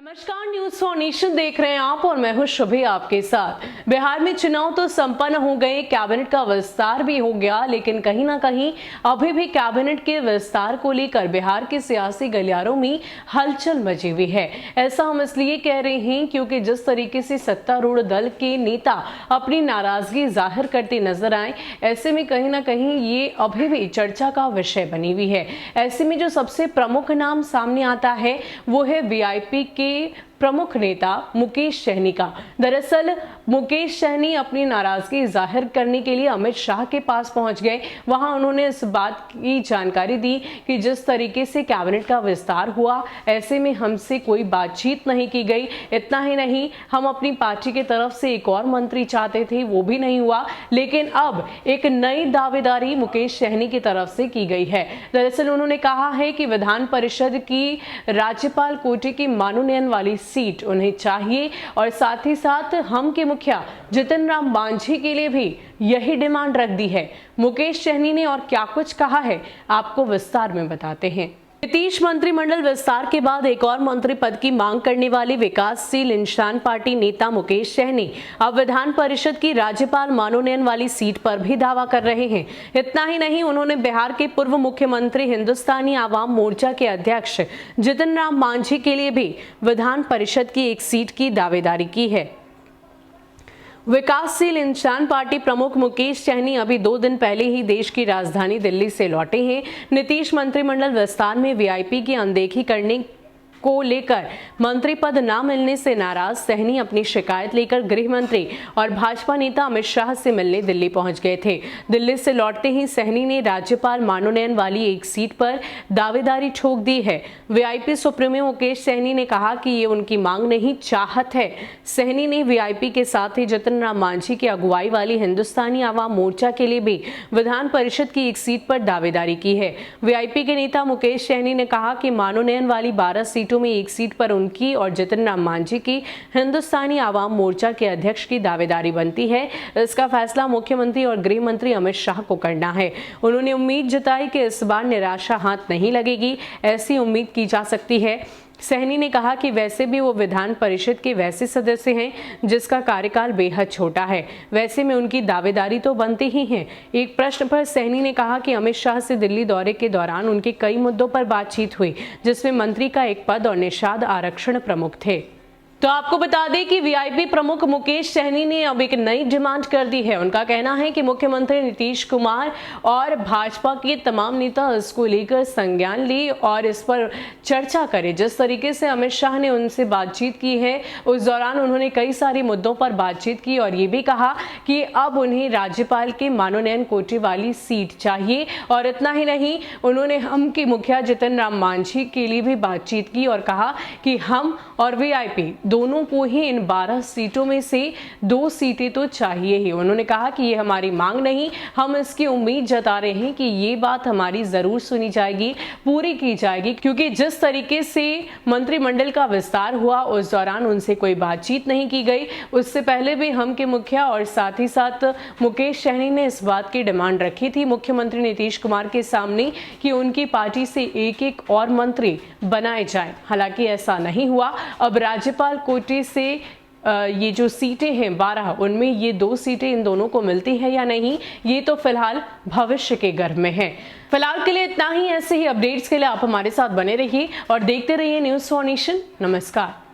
नमस्कार, news for nation देख रहे हैं आप और मैं हूं शुभी आपके साथ। बिहार में चुनाव तो संपन्न हो गए, कैबिनेट का विस्तार भी हो गया, लेकिन कहीं ना कहीं अभी भी कैबिनेट के विस्तार को लेकर बिहार के सियासी गलियारों में हलचल मची हुई है। ऐसा हम इसलिए कह रहे हैं क्योंकि जिस तरीके से सत्तारूढ़ दल के नेता अपनी नाराजगी जाहिर करते नजर आए, ऐसे में कहीं ना कहीं ये अभी भी चर्चा का विषय बनी हुई है। ऐसे में जो सबसे प्रमुख नाम सामने आता है वो है वीआईपी के प्रमुख नेता मुकेश सहनी का। दरअसल मुकेश सहनी अपनी नाराजगी जाहिर करने के लिए अमित शाह के पास पहुंच गए। वहां उन्होंने इस बात की जानकारी दी कि जिस तरीके से कैबिनेट का विस्तार हुआ, ऐसे में हमसे कोई बातचीत नहीं की गई। इतना ही नहीं, हम अपनी पार्टी की तरफ से एक और मंत्री चाहते थे, वो भी नहीं हुआ। लेकिन अब एक नई दावेदारी मुकेश सहनी की तरफ से की गई है। दरअसल उन्होंने कहा है कि विधान परिषद की राज्यपाल कोटे की मनोनयन वाली सीट उन्हें चाहिए और साथ ही साथ हम के मुखिया जितन राम मांझी के लिए भी यही डिमांड रख दी है। मुकेश सहनी ने और क्या कुछ कहा है, आपको विस्तार में बताते हैं। नीतीश मंत्रिमंडल विस्तार के बाद एक और मंत्री पद की मांग करने वाले विकासशील इंसान पार्टी नेता मुकेश सहनी अब विधान परिषद की राज्यपाल मनोनयन वाली सीट पर भी दावा कर रहे हैं। इतना ही नहीं, उन्होंने बिहार के पूर्व मुख्यमंत्री हिंदुस्तानी आवाम मोर्चा के अध्यक्ष जितन राम मांझी के लिए भी विधान परिषद की एक सीट की दावेदारी की है। विकासशील इंसान पार्टी प्रमुख मुकेश सहनी अभी 2 दिन पहले ही देश की राजधानी दिल्ली से लौटे हैं। नीतीश मंत्रिमंडल विस्तार में वीआईपी की अनदेखी करने को लेकर मंत्री पद न मिलने से नाराज सहनी अपनी शिकायत लेकर गृह मंत्री और भाजपा नेता अमित शाह से मिलने दिल्ली पहुंच गए थे। दिल्ली से लौटते ही सहनी ने राज्यपाल मनोनयन वाली एक सीट पर दावेदारी ठोक दी है। वीआईपी सुप्रीमो मुकेश सहनी ने कहा कि ये उनकी मांग नहीं, चाहत है। सहनी ने वीआईपी के साथ ही जितन राम मांझी की अगुवाई वाली हिंदुस्तानी आवाम मोर्चा के लिए भी विधान परिषद की एक सीट पर दावेदारी की है। वीआईपी के नेता मुकेश सहनी ने कहा कि मनोनयन वाली 12 सीटों में एक सीट पर उनकी और जितन राम मांझी की हिंदुस्तानी आवाम मोर्चा के अध्यक्ष की दावेदारी बनती है। इसका फैसला मुख्यमंत्री और गृह मंत्री अमित शाह को करना है। उन्होंने उम्मीद जताई कि इस बार निराशा हाथ नहीं लगेगी, ऐसी उम्मीद की जा सकती है। सहनी ने कहा कि वैसे भी वो विधान परिषद के वैसे सदस्य हैं जिसका कार्यकाल बेहद छोटा है, वैसे में उनकी दावेदारी तो बनती ही है। एक प्रश्न पर सहनी ने कहा कि अमित शाह से दिल्ली दौरे के दौरान उनके कई मुद्दों पर बातचीत हुई, जिसमें मंत्री का एक पद और निषाद आरक्षण प्रमुख थे। तो आपको बता दें कि वीआईपी प्रमुख मुकेश सहनी ने अब एक नई डिमांड कर दी है। उनका कहना है कि मुख्यमंत्री नीतीश कुमार और भाजपा के तमाम नेता इसको लेकर संज्ञान ले और इस पर चर्चा करें। जिस तरीके से अमित शाह ने उनसे बातचीत की है, उस दौरान उन्होंने कई सारे मुद्दों पर बातचीत की और ये भी कहा कि अब उन्हें राज्यपाल के मनोनयन कोटे वाली सीट चाहिए। और इतना ही नहीं, उन्होंने हम के मुखिया जितन राम मांझी के लिए भी बातचीत की और कहा कि हम और वीआईपी दोनों को ही इन 12 सीटों में से 2 सीटें तो चाहिए ही। उन्होंने कहा कि ये हमारी मांग नहीं, हम इसकी उम्मीद जता रहे हैं कि ये बात हमारी जरूर सुनी जाएगी, पूरी की जाएगी, क्योंकि जिस तरीके से मंत्रिमंडल का विस्तार हुआ उस दौरान उनसे कोई बातचीत नहीं की गई। उससे पहले भी हम के मुखिया और साथ ही साथ मुकेश सहनी ने इस बात की डिमांड रखी थी मुख्यमंत्री नीतीश कुमार के सामने कि उनकी पार्टी से एक और मंत्री बनाए जाए। हालांकि ऐसा नहीं हुआ। अब राज्यपाल कोटे से ये जो सीटें हैं 12, उनमें ये 2 सीटें इन दोनों को मिलती है या नहीं, ये तो फिलहाल भविष्य के गर्भ में है। फिलहाल के लिए इतना ही। ऐसे ही अपडेट्स के लिए आप हमारे साथ बने रहिए और देखते रहिए न्यूज़ फॉर नेशन। नमस्कार।